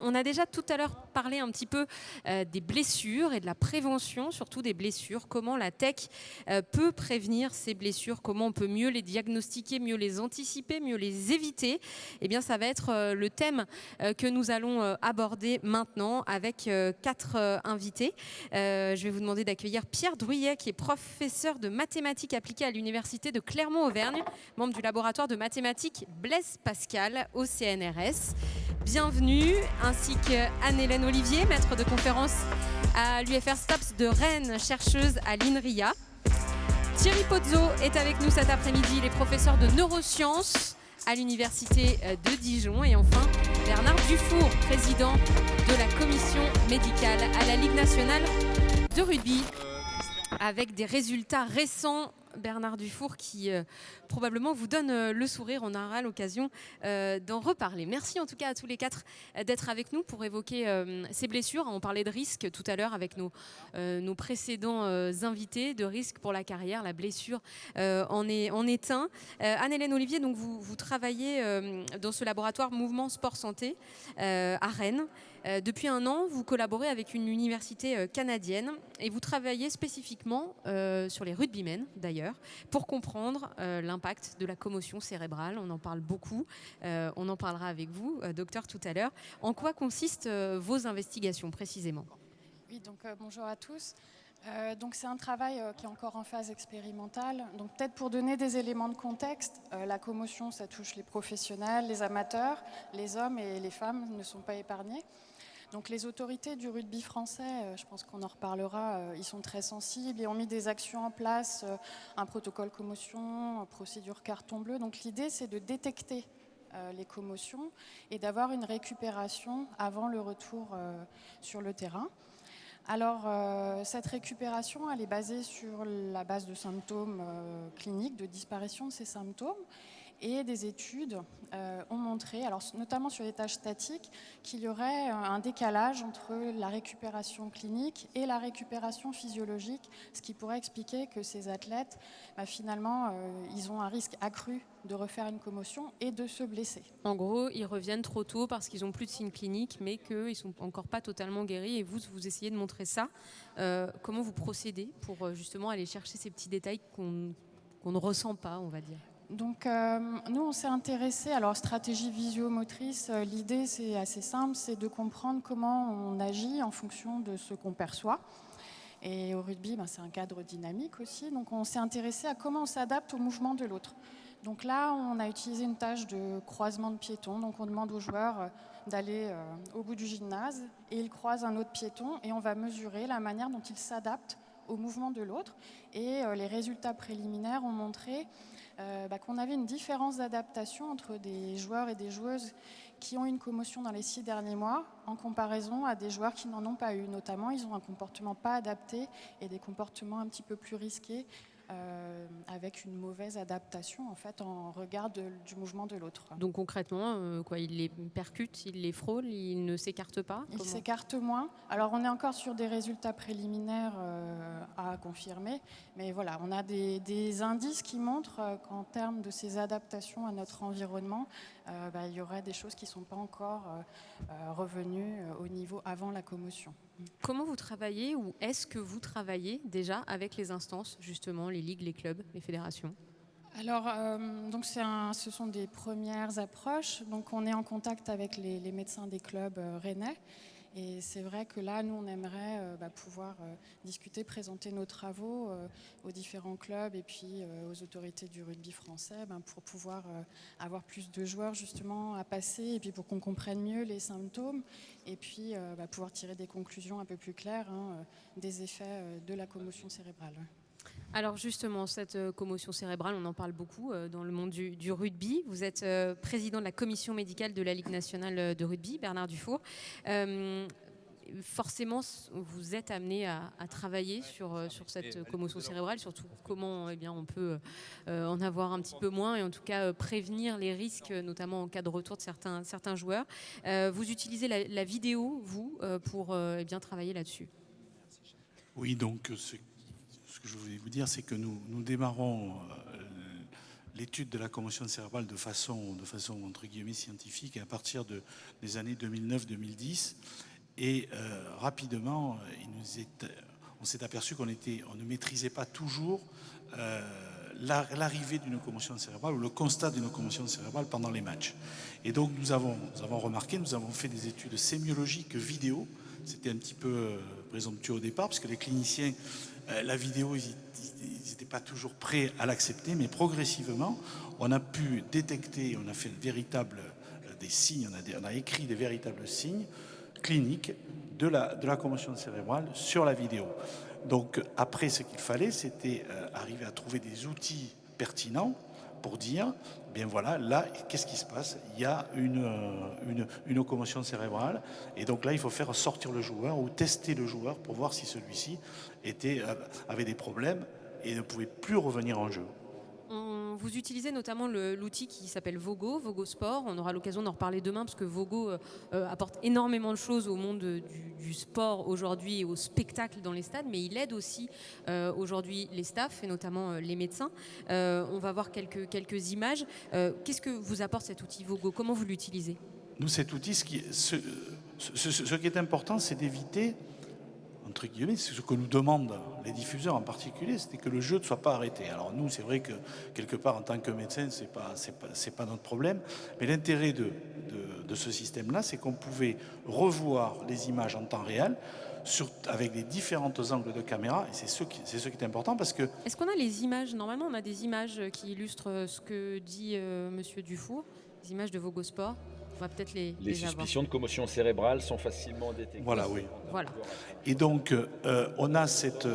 On a déjà tout à l'heure parlé un petit peu des blessures et de la prévention, surtout des blessures. Comment la tech peut prévenir ces blessures, comment on peut mieux les diagnostiquer, mieux les anticiper, mieux les éviter. Eh bien, ça va être le thème que nous allons aborder maintenant avec 4 invités. Je vais vous demander d'accueillir Pierre Drouillet, qui est professeur de mathématiques appliquées à l'Université de Clermont-Auvergne, membre du laboratoire de mathématiques Blaise Pascal au CNRS. Bienvenue, ainsi qu'Anne-Hélène Olivier, maître de conférence à l'UFR STAPS de Rennes, chercheuse à l'INRIA. Thierry Pozzo est avec nous cet après-midi, il est professeur de neurosciences à l'Université de Dijon. Et enfin, Bernard Dufour, président de la commission médicale à la Ligue nationale de rugby, avec des résultats récents. Bernard Dufour qui probablement vous donne le sourire. On aura l'occasion d'en reparler. Merci en tout cas à tous les 4 d'être avec nous pour évoquer ces blessures. On parlait de risques tout à l'heure avec nos précédents invités, de risques pour la carrière. La blessure en est un. Anne-Hélène Olivier, donc vous travaillez dans ce laboratoire Mouvement Sport Santé à Rennes. Depuis un an, vous collaborez avec une université canadienne et vous travaillez spécifiquement sur les rugbymen d'ailleurs, pour comprendre l'impact de la commotion cérébrale. On en parle beaucoup, on en parlera avec vous, docteur, tout à l'heure. En quoi consistent vos investigations précisément ? Oui, donc bonjour à tous. Donc c'est un travail qui est encore en phase expérimentale. Donc peut-être pour donner des éléments de contexte, la commotion, ça touche les professionnels, les amateurs, les hommes et les femmes ne sont pas épargnés. Donc les autorités du rugby français, je pense qu'on en reparlera, ils sont très sensibles et ont mis des actions en place, un protocole commotion, procédure carton bleu. Donc l'idée, c'est de détecter les commotions et d'avoir une récupération avant le retour sur le terrain. Alors, cette récupération, elle est basée sur la base de symptômes cliniques, de disparition de ces symptômes. Et des études ont montré, alors notamment sur les tâches statiques, qu'il y aurait un décalage entre la récupération clinique et la récupération physiologique, ce qui pourrait expliquer que ces athlètes, finalement, ils ont un risque accru de refaire une commotion et de se blesser. En gros, ils reviennent trop tôt parce qu'ils n'ont plus de signes cliniques, mais qu'ils ne sont encore pas totalement guéris. Et vous essayez de montrer ça. Comment vous procédez pour justement aller chercher ces petits détails qu'on ne ressent pas, on va dire ? Donc nous, on s'est intéressé, alors stratégie visio-motrice, l'idée c'est assez simple, c'est de comprendre comment on agit en fonction de ce qu'on perçoit. Et au rugby, c'est un cadre dynamique aussi, donc on s'est intéressé à comment on s'adapte au mouvement de l'autre. Donc là, on a utilisé une tâche de croisement de piétons, donc on demande aux joueurs d'aller au bout du gymnase et ils croisent un autre piéton et on va mesurer la manière dont ils s'adaptent au mouvement de l'autre. Et les résultats préliminaires ont montré qu'on avait une différence d'adaptation entre des joueurs et des joueuses qui ont eu une commotion dans les 6 derniers mois en comparaison à des joueurs qui n'en ont pas eu. Notamment, ils ont un comportement pas adapté et des comportements un petit peu plus risqués avec une mauvaise adaptation en fait en regard du mouvement de l'autre. Donc concrètement, il les percute, il les frôle, il ne s'écarte pas ? Il s'écarte moins. Alors on est encore sur des résultats préliminaires à confirmer, mais voilà, on a des indices qui montrent qu'en termes de ces adaptations à notre environnement, il y aurait des choses qui ne sont pas encore revenues au niveau avant la commotion. Comment vous travaillez, ou est-ce que vous travaillez déjà avec les instances, justement, les ligues, les clubs, les fédérations ? Alors, donc ce sont des premières approches. Donc, on est en contact avec les médecins des clubs rennais. Et c'est vrai que là, nous, on aimerait pouvoir discuter, présenter nos travaux aux différents clubs et puis aux autorités du rugby français pour pouvoir avoir plus de joueurs justement à passer et puis pour qu'on comprenne mieux les symptômes et puis pouvoir tirer des conclusions un peu plus claires des effets de la commotion cérébrale. Alors justement, cette commotion cérébrale, on en parle beaucoup dans le monde du rugby. Vous êtes président de la commission médicale de la Ligue nationale de rugby, Bernard Dufour. Forcément, vous êtes amené à travailler sur cette commotion cérébrale, surtout comment on peut en avoir un petit peu moins et en tout cas prévenir les risques, notamment en cas de retour de certains joueurs. Vous utilisez la vidéo, vous, pour travailler là-dessus. Oui, donc ce que je voulais vous dire, c'est que nous démarrons l'étude de la commotion cérébrale de façon entre guillemets scientifique à partir des années 2009-2010. Et rapidement, on s'est aperçu qu'on ne maîtrisait pas toujours l'arrivée d'une commotion cérébrale ou le constat d'une commotion cérébrale pendant les matchs. Et donc nous avons remarqué, nous avons fait des études sémiologiques vidéo. C'était un petit peu présomptueux au départ, parce que les cliniciens, la vidéo, ils n'étaient pas toujours prêts à l'accepter, mais progressivement, on a pu détecter, on a fait des signes, on a écrit des véritables signes cliniques de la commotion cérébrale sur la vidéo. Donc après, ce qu'il fallait, c'était arriver à trouver des outils pertinents pour dire, bien voilà, là, qu'est-ce qui se passe? Il y a une commotion cérébrale, et donc là, il faut faire sortir le joueur ou tester le joueur pour voir si celui-ci avait des problèmes et ne pouvait plus revenir en jeu. Vous utilisez notamment l'outil qui s'appelle Vogo Sport. On aura l'occasion d'en reparler demain parce que Vogo apporte énormément de choses au monde du sport aujourd'hui et au spectacle dans les stades, mais il aide aussi aujourd'hui les staffs et notamment les médecins. On va voir quelques images. Qu'est-ce que vous apporte cet outil Vogo? Comment vous l'utilisez? Nous, cet outil, ce qui est important, c'est d'éviter, entre guillemets, c'est ce que nous demandent les diffuseurs en particulier, c'était que le jeu ne soit pas arrêté. Alors nous, c'est vrai que quelque part, en tant que médecin, c'est pas notre problème, mais l'intérêt de ce système-là, c'est qu'on pouvait revoir les images en temps réel avec les différents angles de caméra, et c'est ce qui est important parce que... Est-ce qu'on a les images? Normalement, on a des images qui illustrent ce que dit Monsieur Dufour, les images de Vogo Sport. On va peut-être les suspicions de commotion cérébrale sont facilement détectées. Voilà, oui. Voilà. Et donc, on a cette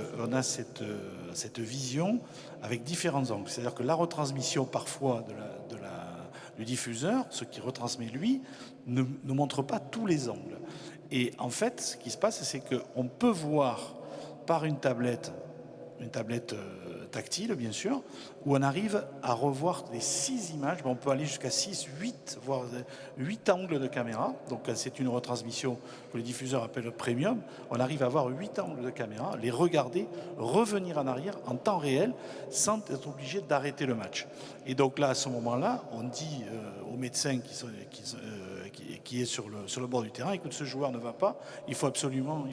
vision avec différents angles. C'est-à-dire que la retransmission, parfois, du diffuseur, ce qui retransmet lui, ne montre pas tous les angles. Et en fait, ce qui se passe, c'est qu'on peut voir par une tablette tactile, bien sûr, où on arrive à revoir les 6 images. On peut aller jusqu'à 6, 8, voire 8 angles de caméra. Donc c'est une retransmission que les diffuseurs appellent premium. On arrive à avoir 8 angles de caméra, les regarder, revenir en arrière en temps réel, sans être obligé d'arrêter le match. Et donc là, à ce moment-là, on dit aux médecins qui est sur le bord du terrain, écoute, ce joueur ne va pas, il faut absolument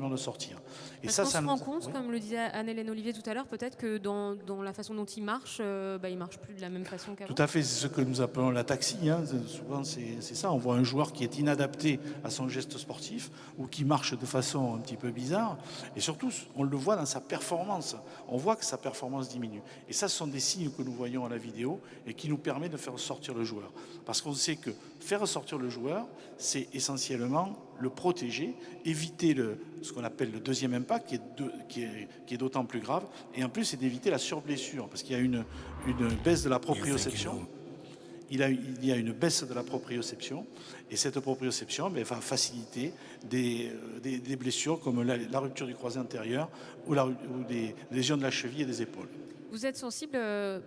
le sortir. Et ça se rend compte, comme le disait Anne-Hélène Olivier tout à l'heure, peut-être que dans la façon dont il marche plus de la même façon qu'avant. Tout à fait, c'est ce que nous appelons la taxie. Hein. Souvent, c'est ça. On voit un joueur qui est inadapté à son geste sportif ou qui marche de façon un petit peu bizarre. Et surtout, on le voit dans sa performance. On voit que sa performance diminue. Et ça, ce sont des signes que nous voyons à la vidéo et qui nous permettent de faire sortir le joueur. Parce qu'on sait que faire sortir le joueur, c'est essentiellement le protéger, éviter ce qu'on appelle le deuxième impact, qui est d'autant plus grave. Et en plus, c'est d'éviter la surblessure, parce qu'il y a une baisse de la proprioception. Il y a une baisse de la proprioception, et cette proprioception va faciliter des blessures comme la rupture du croisé antérieur ou des lésions de la cheville et des épaules. Vous êtes sensible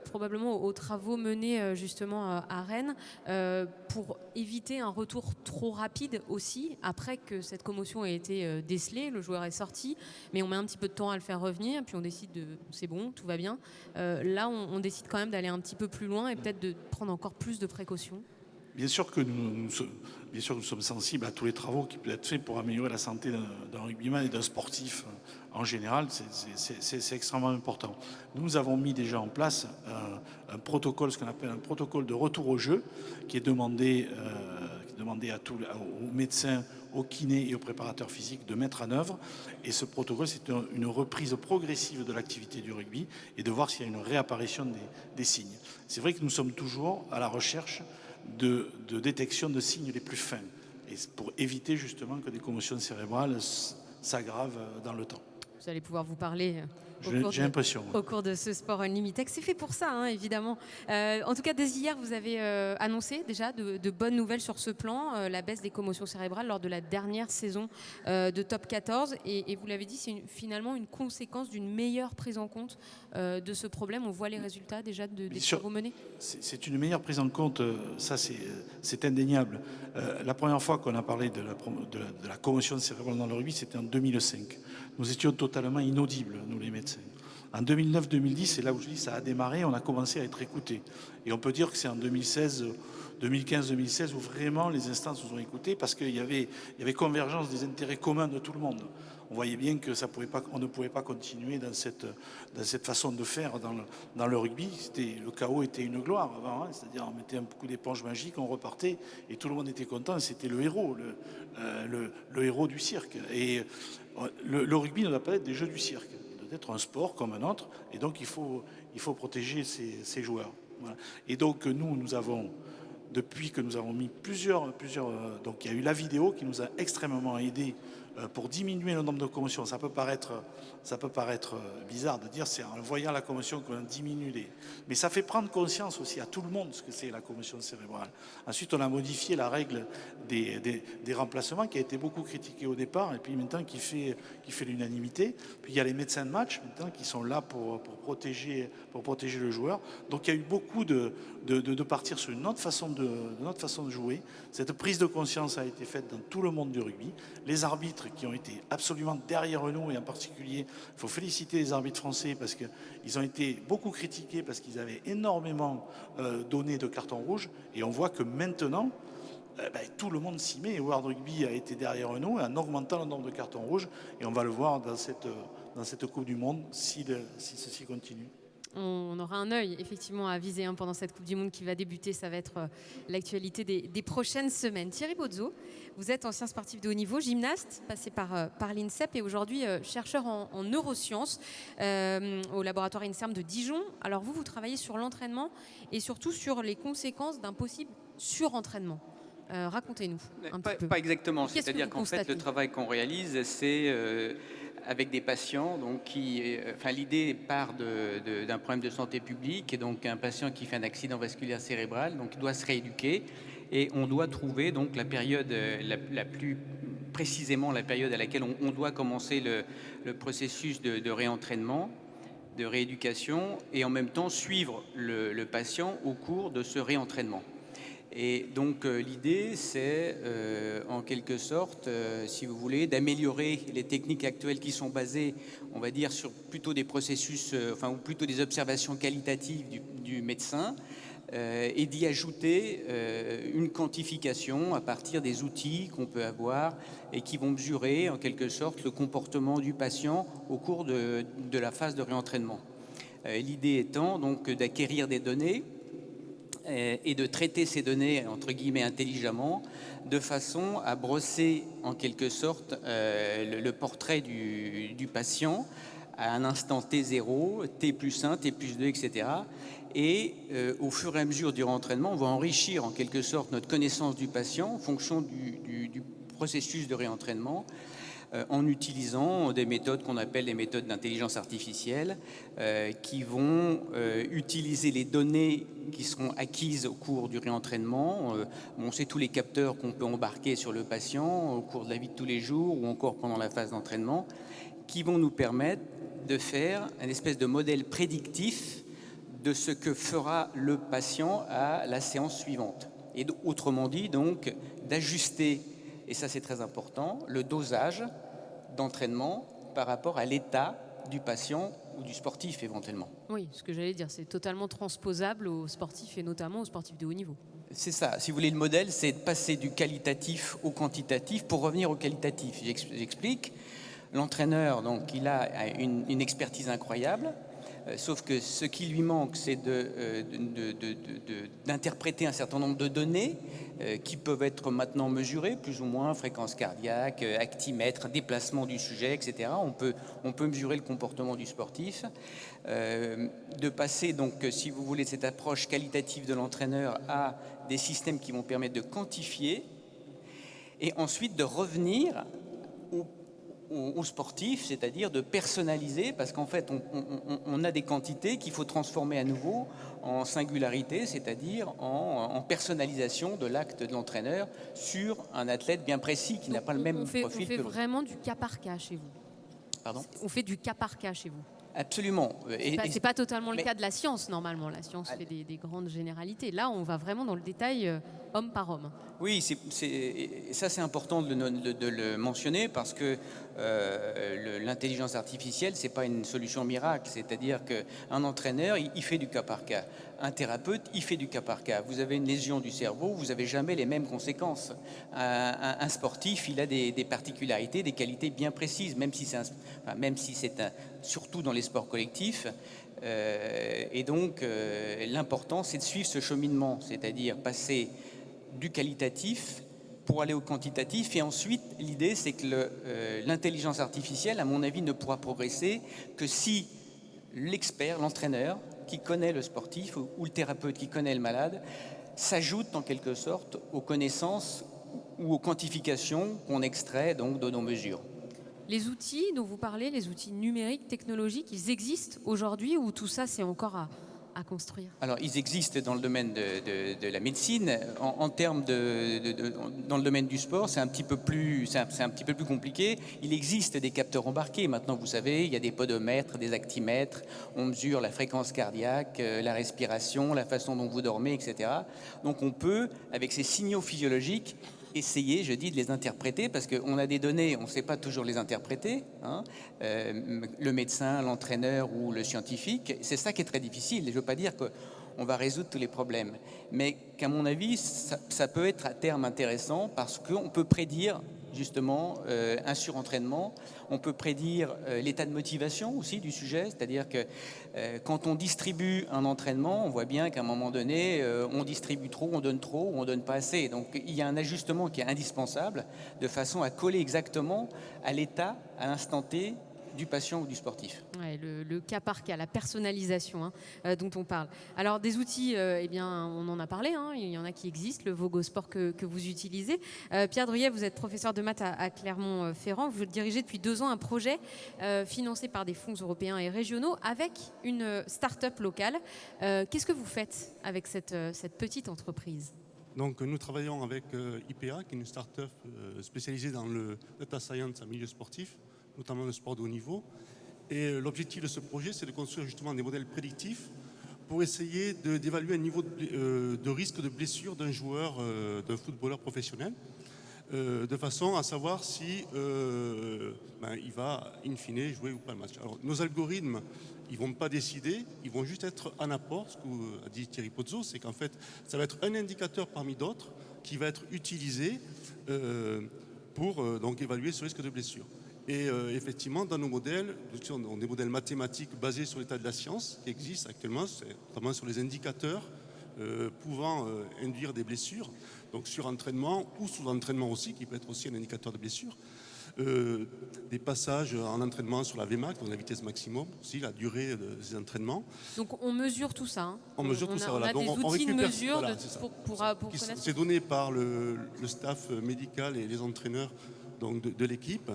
probablement aux travaux menés justement à Rennes pour éviter un retour trop rapide aussi, après que cette commotion ait été décelée, le joueur est sorti, mais on met un petit peu de temps à le faire revenir, puis on décide c'est bon, tout va bien. Là, on décide quand même d'aller un petit peu plus loin et peut-être de prendre encore plus de précautions. Bien sûr que nous sommes sensibles à tous les travaux qui peuvent être faits pour améliorer la santé d'un rugbyman et d'un sportif en général. C'est extrêmement important. Nous avons mis déjà en place un protocole, ce qu'on appelle un protocole de retour au jeu, qui est demandé aux médecins, aux kinés et aux préparateurs physiques de mettre en œuvre. Et ce protocole, c'est une reprise progressive de l'activité du rugby et de voir s'il y a une réapparition des signes. C'est vrai que nous sommes toujours à la recherche de détection de signes les plus fins, et pour éviter justement que des commotions cérébrales s'aggravent dans le temps. Vous allez pouvoir vous parler au cours de ce Sport Unlimited. C'est fait pour ça, hein, évidemment. En tout cas, dès hier, vous avez annoncé déjà de bonnes nouvelles sur ce plan, la baisse des commotions cérébrales lors de la dernière saison de Top 14. Et vous l'avez dit, c'est finalement une conséquence d'une meilleure prise en compte de ce problème. On voit les résultats déjà des travaux menés. C'est une meilleure prise en compte, ça c'est indéniable. La première fois qu'on a parlé de la commotion cérébrale dans le rugby, c'était en 2005. Nous étions totalement inaudibles, nous les médecins. En 2009-2010, c'est là où je dis ça a démarré, on a commencé à être écouté. Et on peut dire que c'est en 2015-2016 où vraiment les instances nous ont écoutés parce qu'il y avait convergence des intérêts communs de tout le monde. On voyait bien que on ne pouvait pas continuer dans cette façon de faire dans le rugby. Le chaos était une gloire avant, hein, c'est-à-dire on mettait un coup d'éponge magique, on repartait et tout le monde était content. C'était le héros, le héros du cirque. Et le rugby ne doit pas être des jeux du cirque. Il doit être un sport comme un autre. Et donc il faut protéger ces joueurs. Voilà. Et donc nous avons, depuis que nous avons mis plusieurs donc il y a eu la vidéo qui nous a extrêmement aidé pour diminuer le nombre de commotions. Ça peut paraître bizarre de dire c'est en voyant la commotion qu'on diminue les... Mais ça fait prendre conscience aussi à tout le monde ce que c'est la commotion cérébrale. Ensuite, on a modifié la règle des remplacements qui a été beaucoup critiquée au départ et puis maintenant qui fait l'unanimité. Puis il y a les médecins de match maintenant qui sont là pour protéger le joueur. Donc il y a eu beaucoup de partir sur une autre façon de jouer. Cette prise de conscience a été faite dans tout le monde du rugby. Les arbitres qui ont été absolument derrière nous, et en particulier, il faut féliciter les arbitres français parce qu'ils ont été beaucoup critiqués parce qu'ils avaient énormément donné de cartons rouges. Et on voit que maintenant, tout le monde s'y met. Et World Rugby a été derrière nous en augmentant le nombre de cartons rouges. Et on va le voir dans cette Coupe du Monde si ceci continue. On aura un œil effectivement à viser pendant cette Coupe du Monde qui va débuter. Ça va être l'actualité des prochaines semaines. Thierry Bozzo, vous êtes ancien sportif de haut niveau, gymnaste, passé par l'INSEP et aujourd'hui chercheur en neurosciences au laboratoire INSERM de Dijon. Alors vous travaillez sur l'entraînement et surtout sur les conséquences d'un possible surentraînement. Racontez-nous un petit peu. Pas exactement, c'est-à-dire qu'en fait le travail qu'on réalise c'est... avec des patients, donc l'idée part d'un problème de santé publique, et donc un patient qui fait un accident vasculaire cérébral, donc il doit se rééduquer, et on doit trouver donc la période la plus précisément la période à laquelle on doit commencer le processus de réentraînement, de rééducation, et en même temps suivre le patient au cours de ce réentraînement. Et donc l'idée, c'est en quelque sorte, si vous voulez, d'améliorer les techniques actuelles qui sont basées, on va dire, sur plutôt des processus, ou plutôt des observations qualitatives du médecin, et d'y ajouter une quantification à partir des outils qu'on peut avoir et qui vont mesurer en quelque sorte le comportement du patient au cours de la phase de réentraînement. L'idée étant donc d'acquérir des données et de traiter ces données, entre guillemets, intelligemment, de façon à brosser, en quelque sorte, le portrait du patient à un instant T0, T+1, T+2, etc. Et au fur et à mesure du réentraînement, on va enrichir, en quelque sorte, notre connaissance du patient en fonction du processus de réentraînement, en utilisant des méthodes qu'on appelle les méthodes d'intelligence artificielle qui vont utiliser les données qui seront acquises au cours du réentraînement. On sait tous les capteurs qu'on peut embarquer sur le patient au cours de la vie de tous les jours ou encore pendant la phase d'entraînement, qui vont nous permettre de faire une espèce de modèle prédictif de ce que fera le patient à la séance suivante. Et autrement dit, donc, d'ajuster, et ça c'est très important, le dosage d'entraînement par rapport à l'état du patient ou du sportif éventuellement. Oui, ce que j'allais dire, c'est totalement transposable aux sportifs et notamment aux sportifs de haut niveau. C'est ça, si vous voulez, le modèle, c'est de passer du qualitatif au quantitatif pour revenir au qualitatif. J'explique. L'entraîneur, donc, il a une expertise incroyable, sauf que ce qui lui manque, c'est d'interpréter un certain nombre de données qui peuvent être maintenant mesurées, plus ou moins, fréquence cardiaque, actimètre, déplacement du sujet, etc. On peut mesurer le comportement du sportif. De passer, donc, si vous voulez, cette approche qualitative de l'entraîneur à des systèmes qui vont permettre de quantifier et ensuite de revenir aux sportifs, c'est-à-dire de personnaliser, parce qu'en fait, on a des quantités qu'il faut transformer à nouveau en singularité, c'est-à-dire en personnalisation de l'acte de l'entraîneur sur un athlète bien précis qui n'a pas le même profil que l'autre. On fait vraiment du cas par cas chez vous. Pardon ? On fait du cas par cas chez vous. Absolument. C'est pas totalement le cas de la science, normalement. La science fait des grandes généralités. Là, on va vraiment dans le détail homme par homme. Oui, ça c'est important de le mentionner parce que l'intelligence artificielle, c'est pas une solution miracle. C'est-à-dire qu'un entraîneur, il fait du cas par cas. Un thérapeute, il fait du cas par cas. Vous avez une lésion du cerveau, vous n'avez jamais les mêmes conséquences. Un sportif, il a des particularités, des qualités bien précises, même si c'est surtout dans les sports collectifs. Et donc, l'important, c'est de suivre ce cheminement, c'est-à-dire passer du qualitatif pour aller au quantitatif. Et ensuite, l'idée, c'est que l'intelligence artificielle, à mon avis, ne pourra progresser que si l'expert, l'entraîneur, qui connaît le sportif, ou le thérapeute qui connaît le malade, s'ajoute en quelque sorte aux connaissances ou aux quantifications qu'on extrait donc de nos mesures. Les outils dont vous parlez, les outils numériques, technologiques, ils existent aujourd'hui ou tout ça, c'est encore à construire? Alors, ils existent dans le domaine de la médecine. En termes dans le domaine du sport, c'est un petit peu plus compliqué. Il existe des capteurs embarqués. Maintenant, vous savez, il y a des podomètres, des actimètres. On mesure la fréquence cardiaque, la respiration, la façon dont vous dormez, etc. Donc, on peut, avec ces signaux physiologiques, essayer, je dis, de les interpréter, parce qu'on a des données, on ne sait pas toujours les interpréter, hein. Le médecin, l'entraîneur ou le scientifique, c'est ça qui est très difficile. Je ne veux pas dire qu'on va résoudre tous les problèmes, mais qu'à mon avis, ça peut être à terme intéressant, parce qu'on peut prédire justement un surentraînement, on peut prédire l'état de motivation aussi du sujet, c'est-à-dire que quand on distribue un entraînement, on voit bien qu'à un moment donné, on distribue trop, on donne trop, ou on donne pas assez. Donc il y a un ajustement qui est indispensable de façon à coller exactement à l'état, à l'instant T du patient ou du sportif. Ouais, le cas par cas, la personnalisation dont on parle. Alors des outils, eh bien, on en a parlé, hein, il y en a qui existent, le Vogosport que vous utilisez. Pierre Druyet, vous êtes professeur de maths à Clermont-Ferrand, vous dirigez depuis 2 ans un projet financé par des fonds européens et régionaux avec une start-up locale. Qu'est-ce que vous faites avec cette petite entreprise ? Donc, nous travaillons avec IPA, qui est une start-up spécialisée dans le data science en milieu sportif, notamment le sport de haut niveau. Et l'objectif de ce projet, c'est de construire justement des modèles prédictifs pour essayer d'évaluer un niveau de risque de blessure d'un joueur, d'un footballeur professionnel, de façon à savoir si il va in fine jouer ou pas le match. Alors, nos algorithmes, ils ne vont pas décider, ils vont juste être en apport. Ce qu'a dit Thierry Pozzo, c'est qu'en fait, ça va être un indicateur parmi d'autres qui va être utilisé pour donc évaluer ce risque de blessure. Et effectivement, dans nos modèles, des modèles mathématiques basés sur l'état de la science qui existent actuellement, notamment sur les indicateurs pouvant induire des blessures, donc sur entraînement ou sous-entraînement aussi, qui peut être aussi un indicateur de blessure. Des passages en entraînement sur la Vmax, donc la vitesse maximum, aussi la durée des entraînements. Donc on mesure tout ça. Hein. On mesure tout ça, voilà. On a des outils de mesure voilà, pour connaître. C'est donné par le staff médical et les entraîneurs donc, de l'équipe,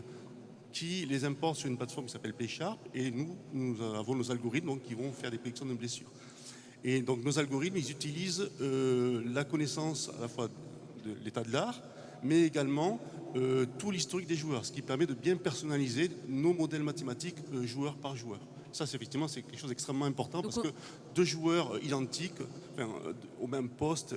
qui les importent sur une plateforme qui s'appelle PlaySharp, et nous avons nos algorithmes donc, qui vont faire des prédictions de blessures. Et donc nos algorithmes, ils utilisent la connaissance à la fois de l'état de l'art, mais également tout l'historique des joueurs, ce qui permet de bien personnaliser nos modèles mathématiques joueur par joueur. Ça, c'est effectivement quelque chose d'extrêmement important, parce que 2 joueurs identiques, au même poste,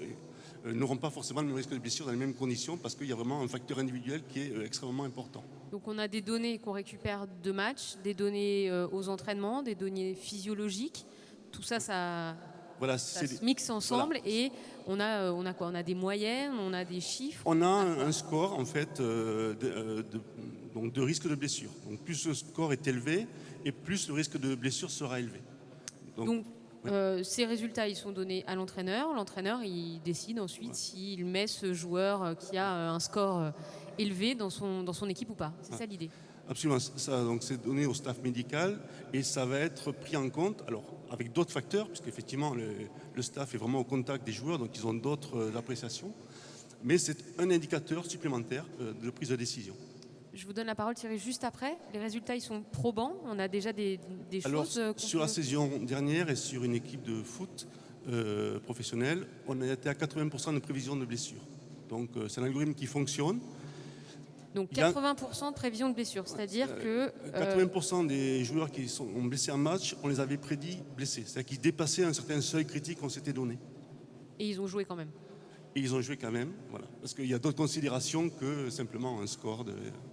n'auront pas forcément le même risque de blessure dans les mêmes conditions, parce qu'il y a vraiment un facteur individuel qui est extrêmement important. Donc on a des données qu'on récupère de matchs, des données aux entraînements, des données physiologiques. Tout ça, ça se mixe ensemble, voilà. Et on a quoi? On a des moyennes, on a des chiffres. On a un score en fait donc de risque de blessure. Donc plus le score est élevé et plus le risque de blessure sera élevé. Donc ces résultats, ils sont donnés à l'entraîneur. L'entraîneur, il décide ensuite s'il met ce joueur qui a un score élevé dans son équipe ou pas. C'est ça l'idée. Absolument. Ça, donc c'est donné au staff médical et ça va être pris en compte. Alors avec d'autres facteurs, puisqu'effectivement le staff est vraiment au contact des joueurs, donc ils ont d'autres appréciations. Mais c'est un indicateur supplémentaire de prise de décision. Je vous donne la parole, Thierry, juste après. Les résultats, ils sont probants. On a déjà des choses. Sur la saison dernière et sur une équipe de foot professionnelle, on a été à 80% de prévision de blessure. Donc c'est un algorithme qui fonctionne. Donc 80% de prévision de blessure, c'est-à-dire que... 80% des joueurs qui ont blessé un match, on les avait prédits blessés. C'est-à-dire qu'ils dépassaient un certain seuil critique qu'on s'était donné. Et ils ont joué quand même. Et ils ont joué quand même, voilà. Parce qu'il y a d'autres considérations que simplement un score.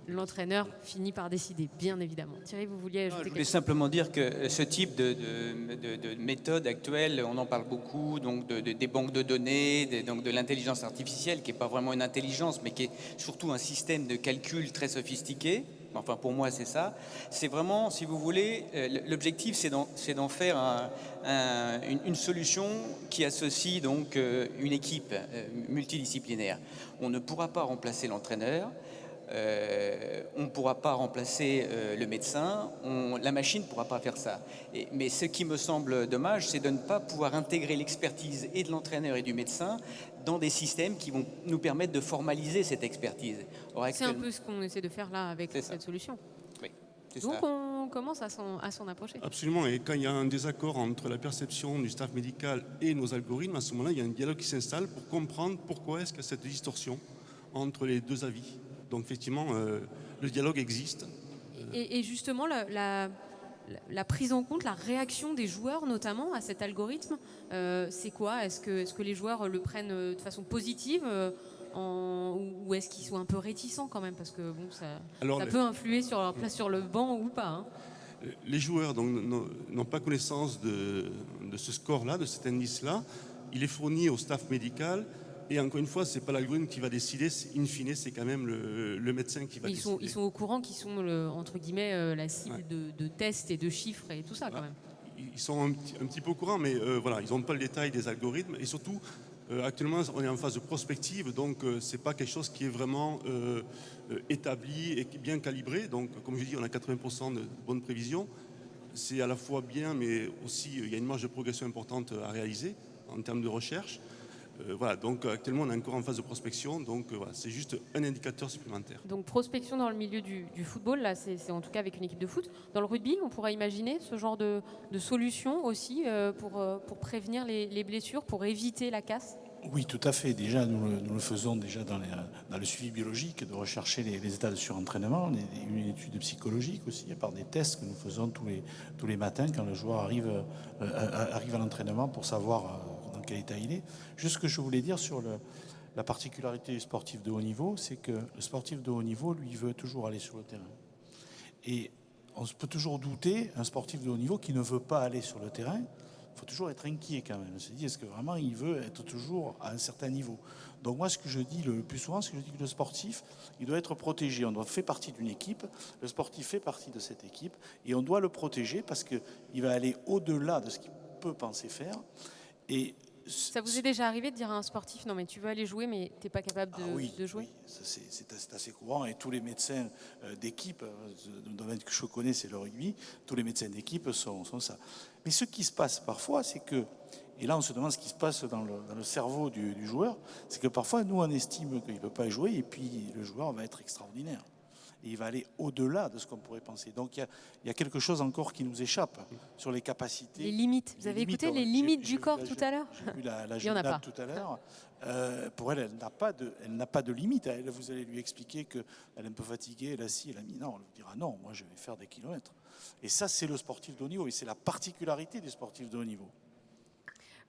L'entraîneur finit par décider, bien évidemment. Thierry, vous vouliez ajouter Je quelque voulais chose? simplement dire que ce type de méthode actuelle, on en parle beaucoup, donc des banques de données, donc de l'intelligence artificielle, qui n'est pas vraiment une intelligence, mais qui est surtout un système de calcul très sophistiqué. Enfin, pour moi, c'est ça. C'est vraiment, si vous voulez, l'objectif, c'est d'en faire une solution qui associe donc une équipe multidisciplinaire. On ne pourra pas remplacer l'entraîneur. On ne pourra pas remplacer le médecin, la machine ne pourra pas faire ça. Mais ce qui me semble dommage, c'est de ne pas pouvoir intégrer l'expertise et de l'entraîneur et du médecin dans des systèmes qui vont nous permettre de formaliser cette expertise. C'est un peu ce qu'on essaie de faire là avec cette solution. Oui, donc ça. On commence à s'en approcher. Absolument, et quand il y a un désaccord entre la perception du staff médical et nos algorithmes, à ce moment-là, il y a un dialogue qui s'installe pour comprendre pourquoi est-ce qu'il y a cette distorsion entre les deux avis. Donc effectivement, le dialogue existe. Et justement, la prise en compte, la réaction des joueurs notamment à cet algorithme, c'est quoi ? Est-ce que les joueurs le prennent de façon positive ou est-ce qu'ils sont un peu réticents quand même ? Parce que bon, ça peut influer sur leur place sur le banc ou pas. Hein. Les joueurs n'ont pas connaissance de ce score-là, de cet indice-là. Il est fourni au staff médical. Et encore une fois, ce n'est pas l'algorithme qui va décider, in fine, c'est quand même le médecin qui va décider. Ils sont au courant qu'ils sont, entre guillemets, la cible de tests et de chiffres et tout ça quand même. Ils sont un petit peu au courant, mais voilà, ils n'ont pas le détail des algorithmes. Et surtout, actuellement, on est en phase de prospective, donc ce n'est pas quelque chose qui est vraiment établi et bien calibré. Donc, comme je dis, on a 80% de bonnes prévisions. C'est à la fois bien, mais aussi, il y a une marge de progression importante à réaliser en termes de recherche. Voilà, donc actuellement on est encore en phase de prospection, donc voilà, c'est juste un indicateur supplémentaire. Donc prospection dans le milieu du football, là c'est en tout cas avec une équipe de foot. Dans le rugby, on pourrait imaginer ce genre de solution aussi pour prévenir les blessures, pour éviter la casse. Oui, tout à fait. Déjà, nous le faisons déjà dans le suivi biologique, de rechercher les états de surentraînement, une étude psychologique aussi, par des tests que nous faisons tous les matins quand le joueur arrive à l'entraînement pour savoir dans quel état il est. Juste ce que je voulais dire sur la particularité du sportif de haut niveau, c'est que le sportif de haut niveau, lui, veut toujours aller sur le terrain. Et on peut toujours douter, un sportif de haut niveau qui ne veut pas aller sur le terrain, il faut toujours être inquiet quand même. On se dit, est-ce que vraiment il veut être toujours à un certain niveau ? Donc moi, ce que je dis le plus souvent, c'est que je dis que le sportif, il doit être protégé. On fait partie d'une équipe, le sportif fait partie de cette équipe, et on doit le protéger parce qu'il va aller au-delà de ce qu'il peut penser faire. Et ça vous est déjà arrivé de dire à un sportif, non mais tu veux aller jouer, mais tu n'es pas capable de jouer ? Oui, c'est assez courant. Et tous les médecins d'équipe, le domaine que je connais, c'est le rugby, tous les médecins d'équipe sont ça. Mais ce qui se passe parfois, c'est que, et là on se demande ce qui se passe dans le cerveau du joueur, c'est que parfois nous on estime qu'il ne peut pas jouer et puis le joueur va être extraordinaire. Et il va aller au-delà de ce qu'on pourrait penser. Donc il y a quelque chose encore qui nous échappe sur les capacités. Les limites. Vous avez écouté les limites du corps tout à l'heure ? J'ai vu la gymnaste tout à l'heure. Pour elle n'a pas de limite. Elle, vous allez lui expliquer qu'elle est un peu fatiguée, elle a ci, elle a mis. Non, elle lui dira non, moi je vais faire des kilomètres. Et ça, c'est le sportif de haut niveau. Et c'est la particularité du sportif de haut niveau.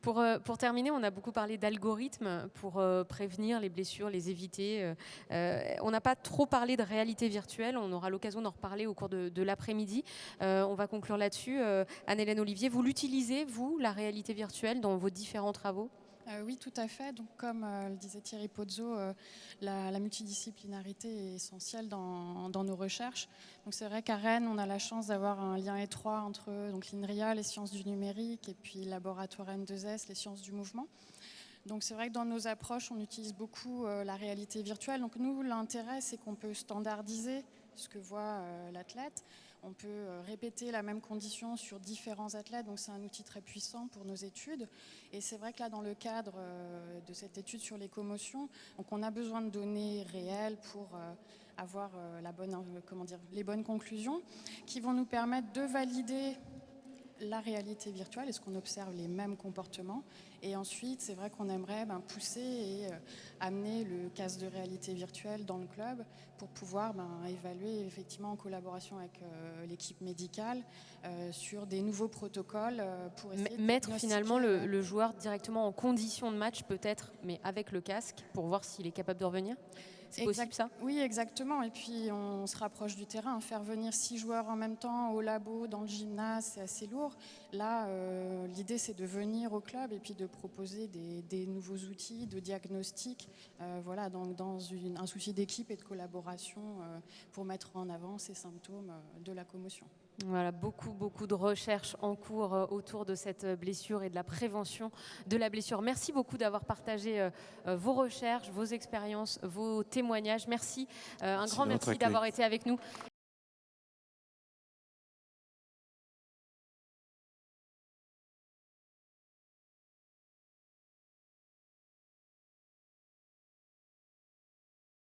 Pour terminer, on a beaucoup parlé d'algorithmes pour prévenir les blessures, les éviter. On n'a pas trop parlé de réalité virtuelle. On aura l'occasion d'en reparler au cours de l'après-midi. On va conclure là-dessus. Anne-Hélène Olivier, vous l'utilisez, vous, la réalité virtuelle, dans vos différents travaux ? Oui, tout à fait. Donc, comme le disait Thierry Pozzo, la multidisciplinarité est essentielle dans nos recherches. Donc, c'est vrai qu'à Rennes, on a la chance d'avoir un lien étroit entre l'INRIA, les sciences du numérique, et puis le laboratoire N2S, les sciences du mouvement. Donc, c'est vrai que dans nos approches, on utilise beaucoup la réalité virtuelle. Donc, nous, l'intérêt, c'est qu'on peut standardiser ce que voit l'athlète. On peut répéter la même condition sur différents athlètes, donc c'est un outil très puissant pour nos études. Et c'est vrai que là, dans le cadre de cette étude sur les commotions, donc on a besoin de données réelles pour avoir les bonnes conclusions qui vont nous permettre de valider la réalité virtuelle, est-ce qu'on observe les mêmes comportements, Et ensuite, c'est vrai qu'on aimerait pousser et amener le casque de réalité virtuelle dans le club pour pouvoir évaluer effectivement en collaboration avec l'équipe médicale sur des nouveaux protocoles pour essayer de mettre finalement diagnostiquer, le joueur directement en condition de match peut-être, mais avec le casque pour voir s'il est capable de revenir. C'est possible ça ? Oui, exactement. Et puis on se rapproche du terrain. Faire venir 6 joueurs en même temps au labo, dans le gymnase, c'est assez lourd. Là, l'idée, c'est de venir au club et puis de proposer des nouveaux outils de diagnostic, voilà, dans un souci d'équipe et de collaboration pour mettre en avant ces symptômes de la commotion. Voilà, beaucoup de recherches en cours autour de cette blessure et de la prévention de la blessure. Merci beaucoup d'avoir partagé vos recherches, vos expériences, vos témoignages. Merci, un grand merci d'avoir été avec nous.